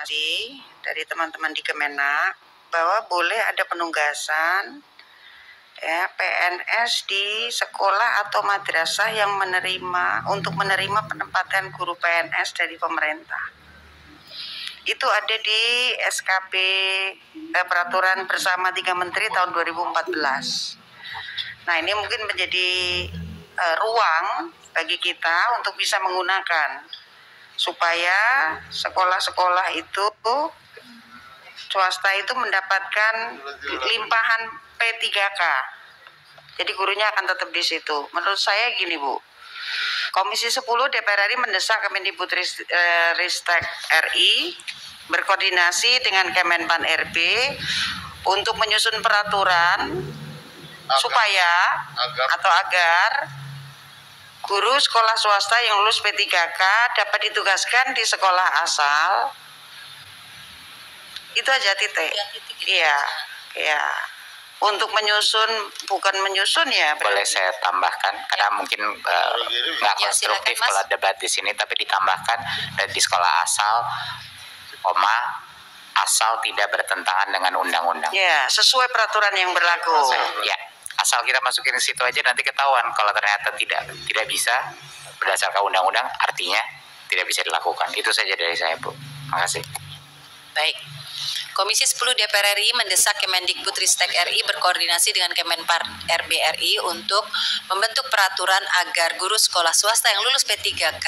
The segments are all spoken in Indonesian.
informasi dari teman-teman di Kemenak bahwa boleh ada penunggasan ya, PNS di sekolah atau madrasah yang menerima penempatan guru PNS dari pemerintah. Itu ada di SKP Peraturan Bersama 3 Menteri tahun 2014. Nah, ini mungkin menjadi ruang bagi kita untuk bisa menggunakan supaya sekolah-sekolah itu swasta itu mendapatkan limpahan P3K. Jadi gurunya akan tetap di situ. Menurut saya gini, Bu. Komisi 10 DPR RI mendesak Kemendikbudristek RI berkoordinasi dengan Kemenpan RB untuk menyusun peraturan agar guru sekolah swasta yang lulus P3K dapat ditugaskan di sekolah asal. Itu aja titik. Iya. Untuk menyusun, bukan menyusun ya. Boleh saya tambahkan karena mungkin nggak konstruktif kalau debat di sini, tapi ditambahkan di sekolah asal, asal tidak bertentangan dengan undang-undang. Ya, sesuai peraturan yang berlaku. Ya. Asal kita masukin di situ aja, nanti ketahuan kalau ternyata tidak bisa berdasarkan undang-undang, artinya tidak bisa dilakukan. Itu saja dari saya, Bu. Terima kasih. Baik. Komisi 10 DPR RI mendesak Kemendikbudristek RI berkoordinasi dengan Kemenpan RB RI untuk membentuk peraturan agar guru sekolah swasta yang lulus P3K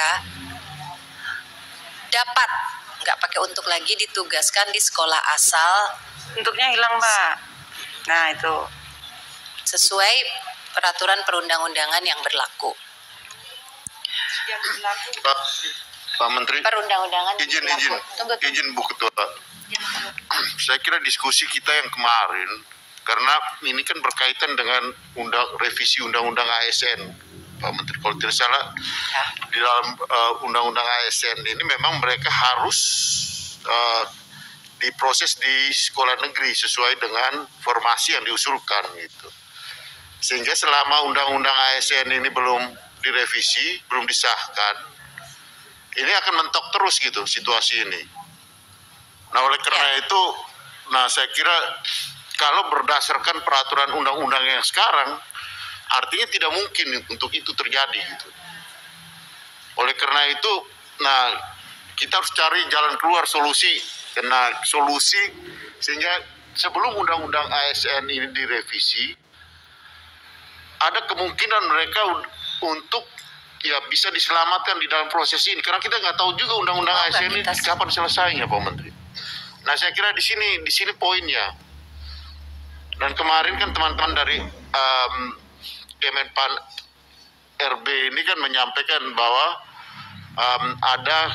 dapat nggak pakai untuk lagi ditugaskan di sekolah asal. Untuknya hilang, Mbak. Nah, itu sesuai peraturan perundang-undangan yang berlaku. Pak Menteri, perundang-undangan izin Bu Ketua. Saya kira diskusi kita yang kemarin, karena ini kan berkaitan dengan revisi undang-undang ASN, Pak Menteri. Kalau tidak salah, di dalam undang-undang ASN ini memang mereka harus diproses di sekolah negeri sesuai dengan formasi yang diusulkan gitu. Sehingga selama undang-undang ASN ini belum direvisi, belum disahkan, ini akan mentok terus gitu situasi ini. Nah, oleh karena itu, saya kira kalau berdasarkan peraturan undang-undang yang sekarang, artinya tidak mungkin untuk itu terjadi gitu. Oleh karena itu, kita harus cari jalan keluar, solusi sehingga sebelum undang-undang ASN ini direvisi, ada kemungkinan mereka untuk bisa diselamatkan di dalam proses ini, karena kita nggak tahu juga undang-undang ASN ini kapan selesainya, Pak Menteri. Nah, saya kira di sini poinnya. Dan kemarin kan teman-teman dari Kemenpan RB ini kan menyampaikan bahwa ada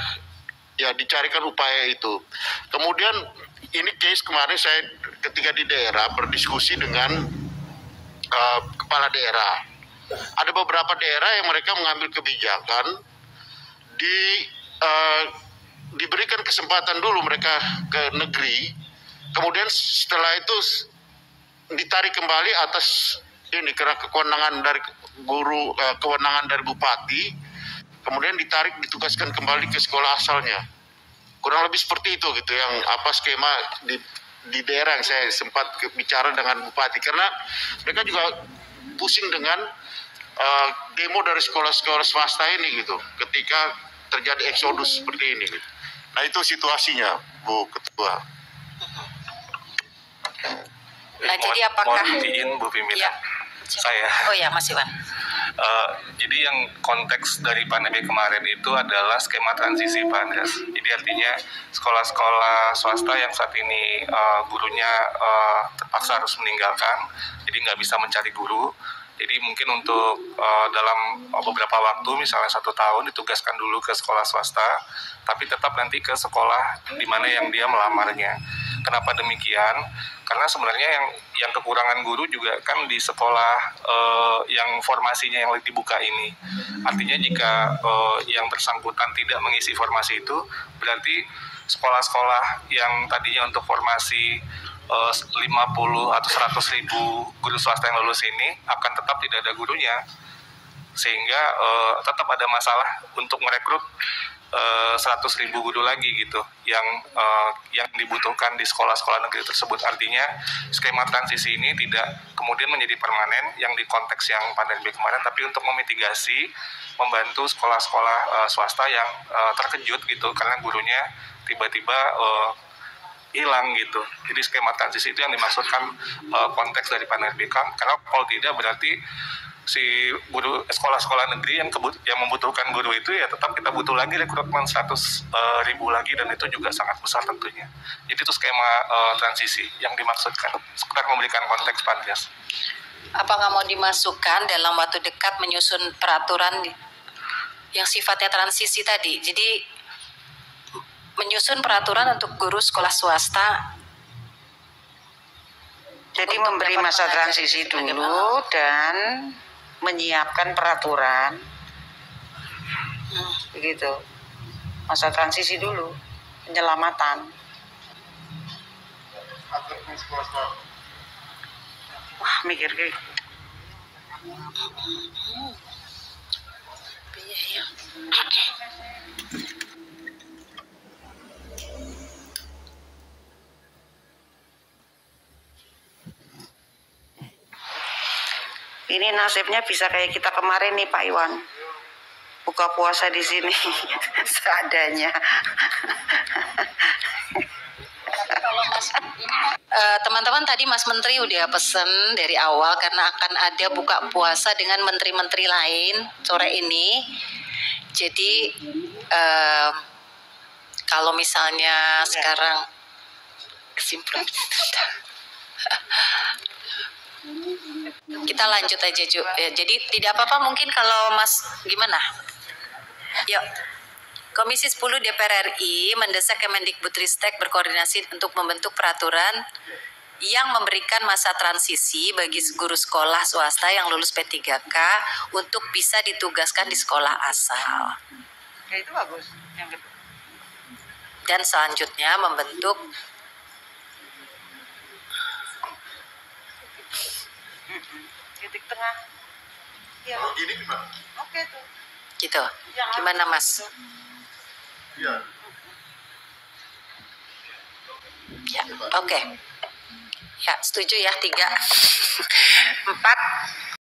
dicarikan upaya itu. Kemudian ini case kemarin saya ketika di daerah berdiskusi dengan kepala daerah. Ada beberapa daerah yang mereka mengambil kebijakan diberikan kesempatan dulu mereka ke negeri, kemudian setelah itu ditarik kembali atas ini karena kewenangan dari guru, kewenangan dari bupati, kemudian ditugaskan kembali ke sekolah asalnya. Kurang lebih seperti itu gitu yang skema di daerah yang saya sempat bicara dengan bupati, karena mereka juga pusing dengan demo dari sekolah-sekolah swasta ini gitu ketika terjadi eksodus seperti ini gitu. Nah, itu situasinya, Bu Ketua. Nah, jadi apakah mohon izin Bu Pimpinan? Ya. Saya. Oh ya, Mas Iwan. Jadi yang konteks dari pandemi kemarin itu adalah skema transisi, Pak Andreas. Jadi artinya sekolah-sekolah swasta yang saat ini gurunya terpaksa harus meninggalkan, jadi nggak bisa mencari guru. Jadi mungkin untuk dalam beberapa waktu, misalnya 1 tahun, ditugaskan dulu ke sekolah swasta, tapi tetap nanti ke sekolah di mana yang dia melamarnya. Kenapa demikian? Karena sebenarnya yang kekurangan guru juga kan di sekolah yang formasinya yang dibuka ini. Artinya jika yang bersangkutan tidak mengisi formasi itu, berarti sekolah-sekolah yang tadinya untuk formasi 50 atau 100 ribu guru swasta yang lulus ini akan tetap tidak ada gurunya, sehingga tetap ada masalah untuk merekrut 100.000 guru lagi gitu yang dibutuhkan di sekolah-sekolah negeri tersebut. Artinya skema transisi ini tidak kemudian menjadi permanen yang di konteks yang pandemi kemarin, tapi untuk memitigasi, membantu sekolah-sekolah swasta yang terkejut gitu karena gurunya tiba-tiba hilang gitu. Jadi skema transisi itu yang dimaksudkan konteks dari pandemi, karena kalau tidak berarti si guru sekolah-sekolah negeri yang membutuhkan guru itu ya tetap kita butuh lagi rekrutmen 100.000 lagi, dan itu juga sangat besar tentunya. Jadi itu skema transisi yang dimaksudkan, sekedar memberikan konteks Pak Andreas. Apakah mau dimasukkan dalam waktu dekat menyusun peraturan yang sifatnya transisi tadi? Jadi menyusun peraturan untuk guru sekolah swasta. Jadi memberi masa transisi dulu dan menyiapkan peraturan, begitu. Masa transisi dulu, penyelamatan. Wah, mikir kayak ini nasibnya bisa kayak kita kemarin nih Pak Iwan, buka puasa di sini seadanya. Teman-teman, tadi Mas Menteri udah pesen dari awal karena akan ada buka puasa dengan menteri-menteri lain sore ini. Jadi kalau misalnya sekarang kesimpulan kita lanjut aja Ju. Jadi tidak apa-apa mungkin kalau Mas gimana? Yuk. Komisi 10 DPR RI mendesak Kemendikbudristek berkoordinasi untuk membentuk peraturan yang memberikan masa transisi bagi guru sekolah swasta yang lulus P3K untuk bisa ditugaskan di sekolah asal. Ya, itu bagus. Dan selanjutnya membentuk titik tengah. Ya. Kalau gini gimana? Oke tuh. gitu. Gimana Mas? Iya. Ya, oke. Ya, setuju ya 3. 4.